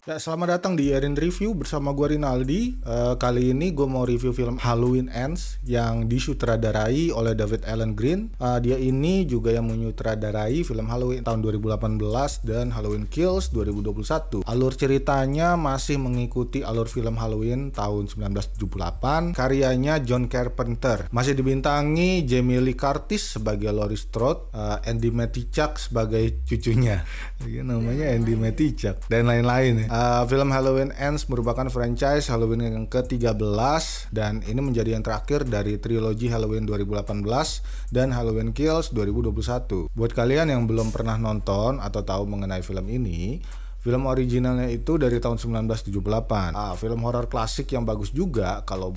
Ya, selamat datang di Erin Review bersama gue Rinaldi. Kali ini gue mau review film Halloween Ends yang disutradarai oleh David Alan Green. Dia ini juga yang menyutradarai film Halloween tahun 2018 dan Halloween Kills 2021. Alur ceritanya masih mengikuti alur film Halloween tahun 1978. Karyanya John Carpenter. Masih dibintangi Jamie Lee Curtis sebagai Laurie Strode, Andy Matichak sebagai cucunya. Namanya Andy Matichak dan lain-lain ya. Film Halloween Ends merupakan franchise Halloween yang ke-13 dan ini menjadi yang terakhir dari trilogi Halloween 2018 dan Halloween Kills 2021. Buat kalian yang belum pernah nonton atau tahu mengenai film ini, film originalnya itu dari tahun 1978. Film horor klasik yang bagus juga kalau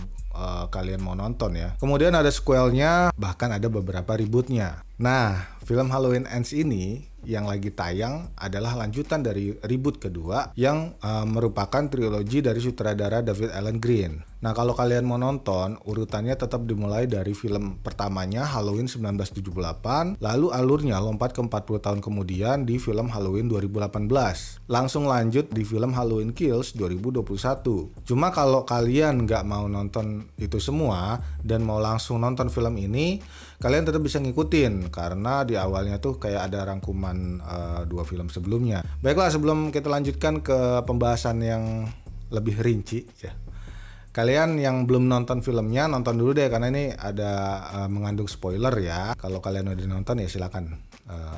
kalian mau nonton ya. Kemudian ada sequelnya, bahkan ada beberapa rebootnya. Nah, film Halloween Ends ini yang lagi tayang adalah lanjutan dari reboot kedua yang merupakan trilogi dari sutradara David Alan Green. Nah, kalau kalian mau nonton, urutannya tetap dimulai dari film pertamanya Halloween 1978, lalu alurnya lompat ke 40 tahun kemudian di film Halloween 2018. Langsung lanjut di film Halloween Kills 2021. Cuma kalau kalian nggak mau nonton itu semua dan mau langsung nonton film ini, kalian tetap bisa ngikutin karena di awalnya tuh kayak ada rangkuman dua film sebelumnya. Baiklah, sebelum kita lanjutkan ke pembahasan yang lebih rinci ya. Kalian yang belum nonton filmnya, nonton dulu deh karena ini ada mengandung spoiler ya. Kalau kalian udah nonton ya silakan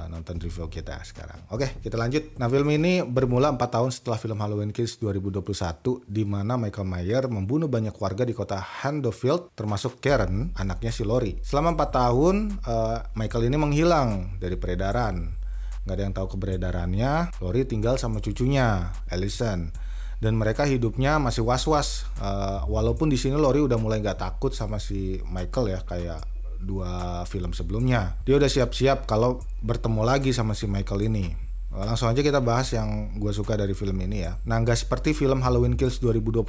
nonton review kita sekarang. Oke, kita lanjut. Nah, film ini bermula 4 tahun setelah film Halloween Kills 2021 di mana Michael Myers membunuh banyak warga di kota Haddonfield termasuk Karen, anaknya si Laurie. Selama 4 tahun Michael ini menghilang dari peredaran. Nggak ada yang tahu keberedarannya. Laurie tinggal sama cucunya, Allison. Dan mereka hidupnya masih was-was. Walaupun di sini Laurie udah mulai nggak takut sama si Michael ya, kayak dua film sebelumnya. Dia udah siap-siap kalau bertemu lagi sama si Michael ini. Langsung aja kita bahas yang gue suka dari film ini ya. Nah, nggak seperti film Halloween Kills 2021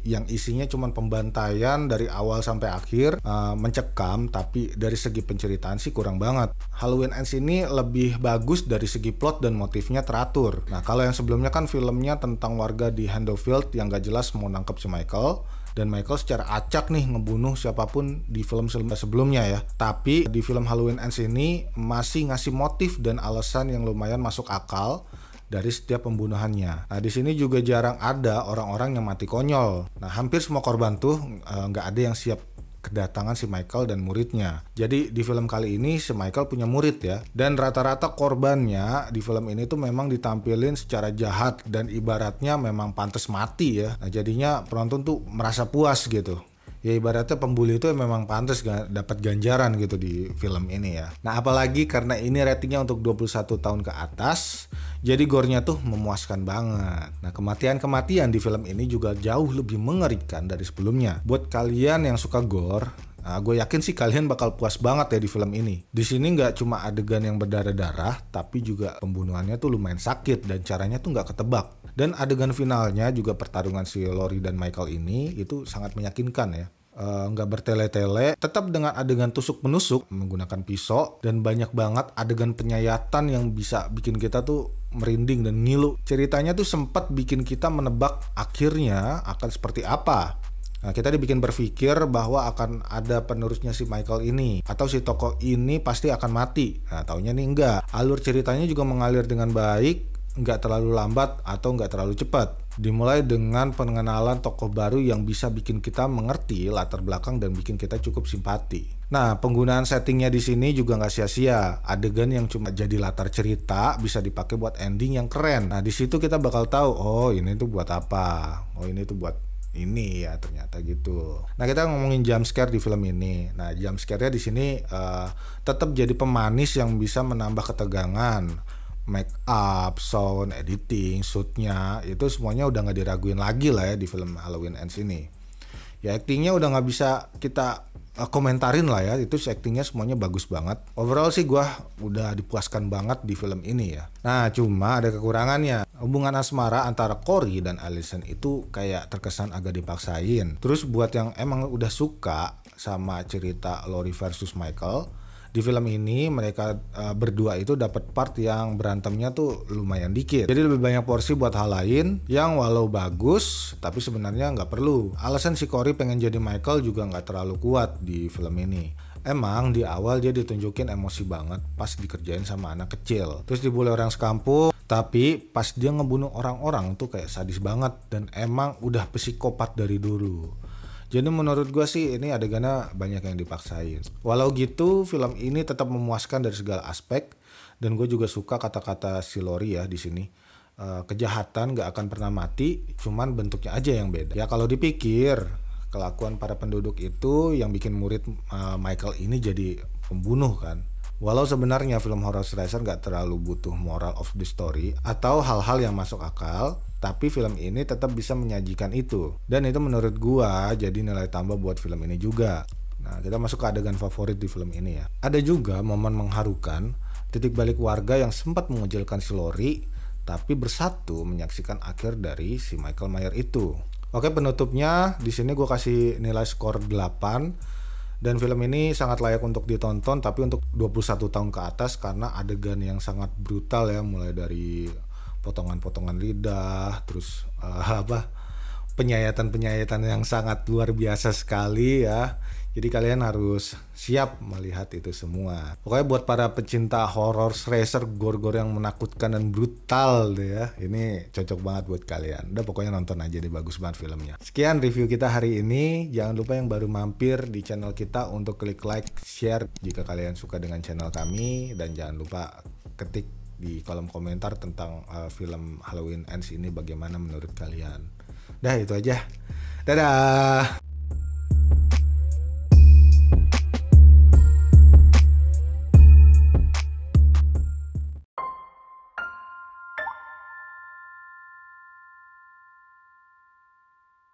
yang isinya cuma pembantaian dari awal sampai akhir, mencekam, tapi dari segi penceritaan sih kurang banget. Halloween Ends ini lebih bagus dari segi plot dan motifnya teratur. Nah, kalau yang sebelumnya kan filmnya tentang warga di Haddonfield yang gak jelas mau nangkep si Michael, dan Michael secara acak nih ngebunuh siapapun di film sebelumnya ya. Tapi di film Halloween Ends ini masih ngasih motif dan alasan yang lumayan masuk akal dari setiap pembunuhannya. Nah, di sini juga jarang ada orang-orang yang mati konyol. Nah, hampir semua korban tuh nggak ada yang siap kedatangan si Michael dan muridnya. Jadi di film kali ini si Michael punya murid ya. Dan rata-rata korbannya di film ini tuh memang ditampilin secara jahat dan ibaratnya memang pantas mati ya. Nah, jadinya penonton tuh merasa puas gitu. Ya ibaratnya pembuli itu memang pantas dapat ganjaran gitu di film ini ya. Nah, apalagi karena ini ratingnya untuk 21 tahun ke atas, jadi gore-nya tuh memuaskan banget. Nah, kematian-kematian di film ini juga jauh lebih mengerikan dari sebelumnya. Buat kalian yang suka gore, nah, gue yakin sih kalian bakal puas banget ya di film ini. Di sini nggak cuma adegan yang berdarah-darah, tapi juga pembunuhannya tuh lumayan sakit dan caranya tuh nggak ketebak. Dan adegan finalnya juga pertarungan si Laurie dan Michael ini itu sangat meyakinkan ya. Nggak bertele-tele, tetap dengan adegan tusuk-menusuk menggunakan pisau dan banyak banget adegan penyayatan yang bisa bikin kita tuh merinding dan ngilu. Ceritanya tuh sempat bikin kita menebak akhirnya akan seperti apa. Nah, kita dibikin berpikir bahwa akan ada penerusnya si Michael ini atau si tokoh ini pasti akan mati. Nah, taunya nih enggak. Alur ceritanya juga mengalir dengan baik, nggak terlalu lambat atau nggak terlalu cepat. Dimulai dengan pengenalan tokoh baru yang bisa bikin kita mengerti latar belakang dan bikin kita cukup simpati. Nah, penggunaan settingnya di sini juga nggak sia-sia. Adegan yang cuma jadi latar cerita bisa dipakai buat ending yang keren. Nah, di situ kita bakal tahu, oh ini tuh buat apa, oh ini tuh buat ini ya ternyata gitu. Nah, kita ngomongin jump scare di film ini. Nah, jump scare-nya di sini tetap jadi pemanis yang bisa menambah ketegangan. Make up, sound, editing, shootnya itu semuanya udah nggak diraguin lagi lah ya di film Halloween Ends ini. Ya actingnya udah nggak bisa kita komentarin lah ya, itu actingnya semuanya bagus banget. Overall sih gue udah dipuaskan banget di film ini ya. Nah, cuma ada kekurangannya. Hubungan asmara antara Corey dan Allison itu kayak terkesan agak dipaksain. Terus buat yang emang udah suka sama cerita Laurie versus Michael Di film ini mereka berdua itu dapat part yang berantemnya tuh lumayan dikit. Jadi lebih banyak porsi buat hal lain yang walau bagus tapi sebenarnya nggak perlu. Alasan si Corey pengen jadi Michael juga nggak terlalu kuat di film ini. Emang di awal dia ditunjukin emosi banget pas dikerjain sama anak kecil. Terus dibully orang sekampung. Tapi pas dia ngebunuh orang-orang tuh kayak sadis banget. Dan emang udah psikopat dari dulu. Jadi menurut gue sih ini adegannya banyak yang dipaksain. Walau gitu film ini tetap memuaskan dari segala aspek. Dan gue juga suka kata-kata si Lori ya di sini. Kejahatan gak akan pernah mati, cuman bentuknya aja yang beda. Ya kalau dipikir, kelakuan para penduduk itu yang bikin murid Michael ini jadi pembunuh kan. Walau sebenarnya film horror slasher gak terlalu butuh moral of the story atau hal-hal yang masuk akal, tapi film ini tetap bisa menyajikan itu. Dan itu menurut gua jadi nilai tambah buat film ini juga. Nah, kita masuk ke adegan favorit di film ini ya. Ada juga momen mengharukan, titik balik warga yang sempat mengucilkan si Lori, tapi bersatu menyaksikan akhir dari si Michael Myers itu. Oke, penutupnya di sini gue kasih nilai skor 8. Dan film ini sangat layak untuk ditonton, tapi untuk 21 tahun ke atas karena adegan yang sangat brutal ya, mulai dari potongan-potongan lidah, terus penyayatan-penyayatan yang sangat luar biasa sekali ya. Jadi kalian harus siap melihat itu semua. Pokoknya buat para pecinta horror slasher, gore-gore yang menakutkan dan brutal deh ya, ini cocok banget buat kalian. Udah pokoknya nonton aja deh, bagus banget filmnya. Sekian review kita hari ini. Jangan lupa yang baru mampir di channel kita untuk klik like, share jika kalian suka dengan channel kami. Dan jangan lupa ketik di kolom komentar tentang film Halloween Ends ini bagaimana menurut kalian. Dah itu aja. Dadah.